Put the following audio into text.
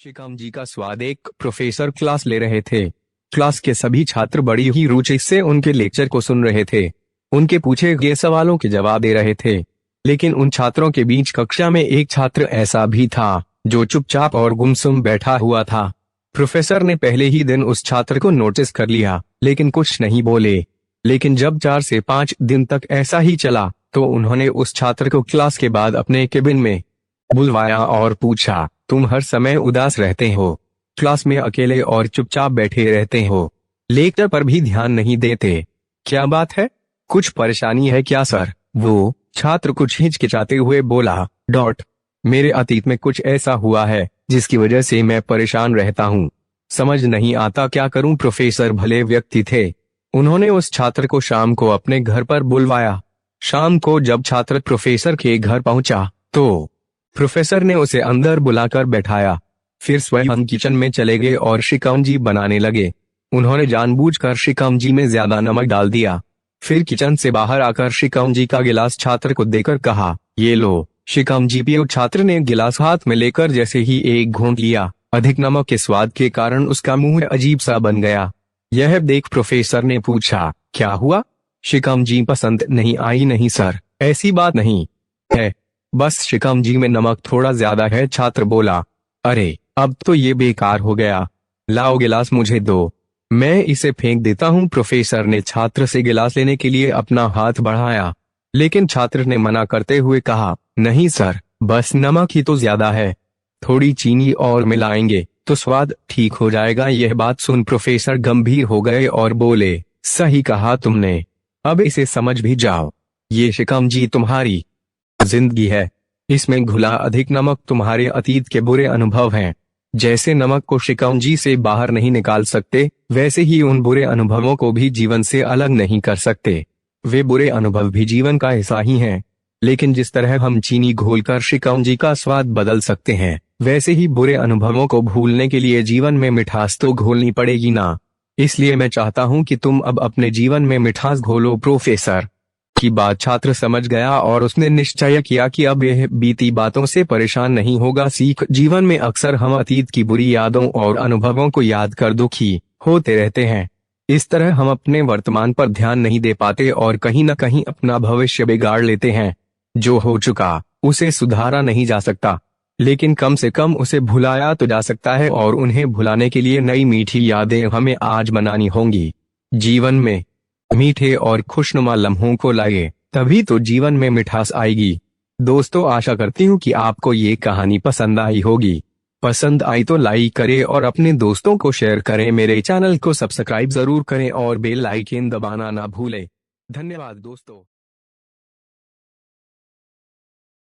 शिकम जी का स्वाद। एक प्रोफेसर क्लास ले रहे थे। क्लास के सभी छात्र बड़ी ही रुचि से उनके लेक्चर को सुन रहे थे। उनके पूछे गए सवालों के जवाब दे रहे थे। लेकिन उन छात्रों के बीच कक्षा में एक छात्र ऐसा भी था जो चुपचाप और गुमसुम बैठा हुआ था। प्रोफेसर ने पहले ही दिन उस छात्र को नोटिस कर लिया, लेकिन कुछ नहीं बोले। लेकिन जब 4 से 5 दिन तक ऐसा ही चला, तो उन्होंने उस छात्र को क्लास के बाद अपने केबिन में बुलवाया और पूछा, तुम हर समय उदास रहते हो, क्लास में अकेले और चुपचाप बैठे रहते हो, लेक्चर पर भी ध्यान नहीं देते, क्या बात है? कुछ परेशानी है क्या सर? वो छात्र कुछ हिचकिचाते हुए बोला, मेरे अतीत में कुछ ऐसा हुआ है जिसकी वजह से मैं परेशान रहता हूँ। समझ नहीं आता क्या करूँ। प्रोफेसर भले व्यक्ति थे। उन्होंने उस छात्र को शाम को अपने घर पर बुलवाया। शाम को जब छात्र प्रोफेसर के घर पहुंचा, तो प्रोफेसर ने उसे अंदर बुलाकर बैठाया। फिर स्वयं किचन में चले गए और शिकंजी बनाने लगे। उन्होंने जानबूझकर शिकंजी में ज्यादा नमक डाल दिया। फिर किचन से बाहर आकर शिकंजी का गिलास छात्र को देकर कहा, ये लो शिकंजी पियो। छात्र ने गिलास हाथ में लेकर जैसे ही एक घूंट लिया, अधिक नमक के स्वाद के कारण उसका मुंह अजीब सा बन गया। यह देख प्रोफेसर ने पूछा, क्या हुआ? शिकंजी पसंद नहीं आई? नहीं सर, ऐसी बात नहीं है, बस शिकंजी में नमक थोड़ा ज्यादा है। छात्र बोला, अरे अब तो ये बेकार हो गया, लाओ गिलास मुझे दो, मैं इसे फेंक देता हूँ। प्रोफेसर ने छात्र से गिलास लेने के लिए अपना हाथ बढ़ाया, लेकिन छात्र ने मना करते हुए कहा, नहीं सर, बस नमक ही तो ज्यादा है, थोड़ी चीनी और मिलाएंगे तो स्वाद ठीक हो जाएगा। यह बात सुन प्रोफेसर गंभीर हो गए और बोले, सही कहा तुमने, अब इसे समझ भी जाओ, ये शिकंजी तुम्हारी जिंदगी है, इसमें घुला अधिक नमक तुम्हारे अतीत के बुरे अनुभव हैं। जैसे नमक को शिकंजी से बाहर नहीं निकाल सकते, वैसे ही उन बुरे अनुभवों को भी जीवन से अलग नहीं कर सकते। वे बुरे अनुभव भी जीवन का हिस्सा ही हैं। लेकिन जिस तरह हम चीनी घोलकर शिकंजी का स्वाद बदल सकते हैं, वैसे ही बुरे अनुभवों को भूलने के लिए जीवन में मिठास तो घोलनी पड़ेगी ना। इसलिए मैं चाहता हूँ कि तुम अब अपने जीवन में मिठास घोलो। प्रोफेसर की बात छात्र समझ गया और उसने निश्चय किया कि अब यह बीती बातों से परेशान नहीं होगा। सीख, जीवन में अक्सर हम अतीत की बुरी यादों और अनुभवों को याद कर दुखी होते रहते हैं। इस तरह हम अपने वर्तमान पर ध्यान नहीं दे पाते और कहीं न कहीं अपना भविष्य बिगाड़ लेते हैं। जो हो चुका उसे सुधारा नहीं जा सकता, लेकिन कम से कम उसे भुलाया तो जा सकता है, और उन्हें भुलाने के लिए नई मीठी यादें हमें आज बनानी होंगी। जीवन में मीठे और खुशनुमा लम्हों को लाए, तभी तो जीवन में मिठास आएगी। दोस्तों, आशा करती हूँ कि आपको ये कहानी पसंद आई होगी। पसंद आई तो लाइक करें और अपने दोस्तों को शेयर करें। मेरे चैनल को सब्सक्राइब जरूर करें और बेल आइकन दबाना ना भूलें। धन्यवाद दोस्तों।